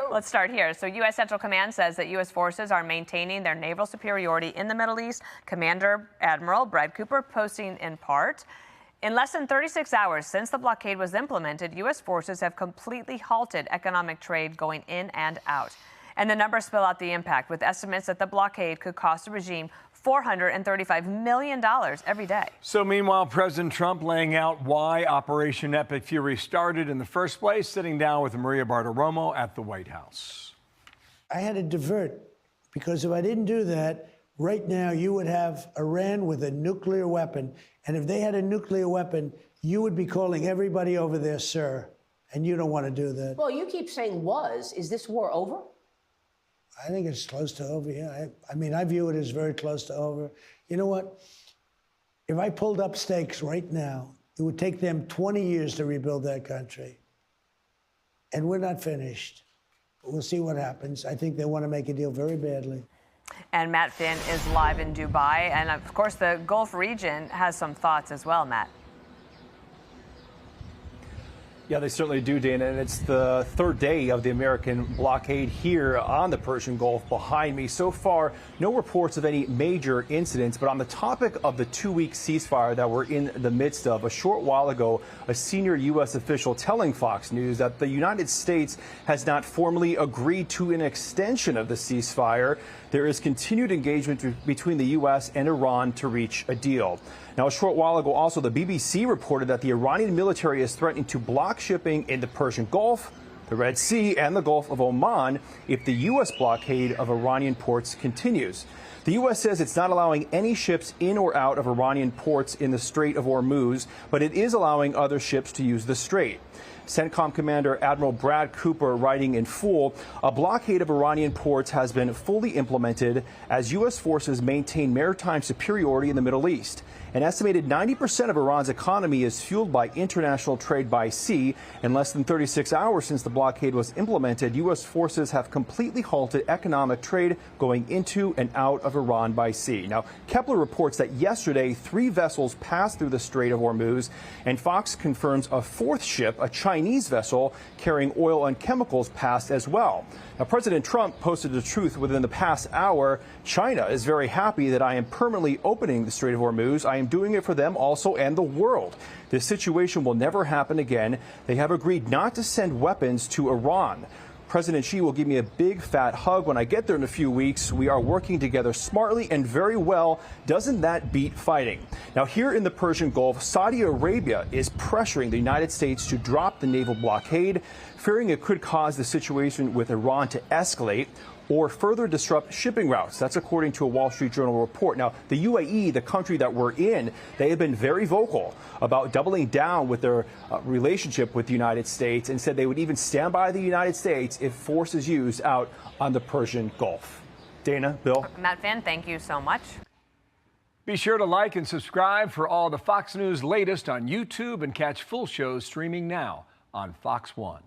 Let's start here. So U.S. Central Command says that U.S. forces are maintaining their naval superiority in the Middle East. Commander Admiral Brad Cooper posting in part. In less than 36 hours since the blockade was implemented, U.S. forces have completely halted economic trade going in and out. And the numbers spell out the impact, with estimates that the blockade could cost the regime $435 million every day. So meanwhile, President Trump laying out why Operation Epic Fury started in the first place, sitting down with Maria Bartiromo at the White House. I had to divert, because if I didn't do that, right now you would have Iran with a nuclear weapon. And if they had a nuclear weapon, you would be calling everybody over there, sir. And you don't want to do that. Well, you keep saying was. Is this war over? I think it's close to over, yeah. I mean, I view it as very close to over. You know what? If I pulled up stakes right now, it would take them 20 years to rebuild that country. And we're not finished. We'll see what happens. I think they want to make a deal very badly. And Matt Finn is live in Dubai. And of course, the Gulf region has some thoughts as well, Matt. Yeah, they certainly do, Dana, and it's the third day of the American blockade here on the Persian Gulf behind me. So far, no reports of any major incidents, but on the topic of the two-week ceasefire that we're in the midst of, a short while ago, a senior U.S. official telling Fox News that the United States has not formally agreed to an extension of the ceasefire. There is continued engagement between the U.S. and Iran to reach a deal. Now, a short while ago, also, the BBC reported that the Iranian military is threatening to block shipping in the Persian Gulf, the Red Sea, and the Gulf of Oman if the U.S. blockade of Iranian ports continues. The U.S. says it's not allowing any ships in or out of Iranian ports in the Strait of Hormuz, but it is allowing other ships to use the strait. CENTCOM Commander Admiral Brad Cooper writing in full, a blockade of Iranian ports has been fully implemented as U.S. forces maintain maritime superiority in the Middle East. An estimated 90% of Iran's economy is fueled by international trade by sea. In less than 36 hours since the blockade was implemented, U.S. forces have completely halted economic trade going into and out of Iran by sea. Now, Kepler reports that yesterday 3 vessels passed through the Strait of Hormuz, and Fox confirms a 4th ship, a Chinese vessel carrying oil and chemicals, passed as well. Now, President Trump posted the truth within the past hour. China is very happy that I am permanently opening the Strait of Hormuz. I am doing it for them also and the world. This situation will never happen again. They have agreed not to send weapons to Iran. President Xi will give me a big fat hug when I get there in a few weeks. We are working together smartly and very well. Doesn't that beat fighting? Now, here in the Persian Gulf, Saudi Arabia is pressuring the United States to drop the naval blockade, fearing it could cause the situation with Iran to escalate or further disrupt shipping routes. That's according to a Wall Street Journal report. Now, the UAE, the country that we're in, they have been very vocal about doubling down with their relationship with the United States, and said they would even stand by the United States if force is used out on the Persian Gulf. Dana, Bill. Matt Finn, thank you so much. Be sure to like and subscribe for all the Fox News latest on YouTube, and catch full shows streaming now on Fox One.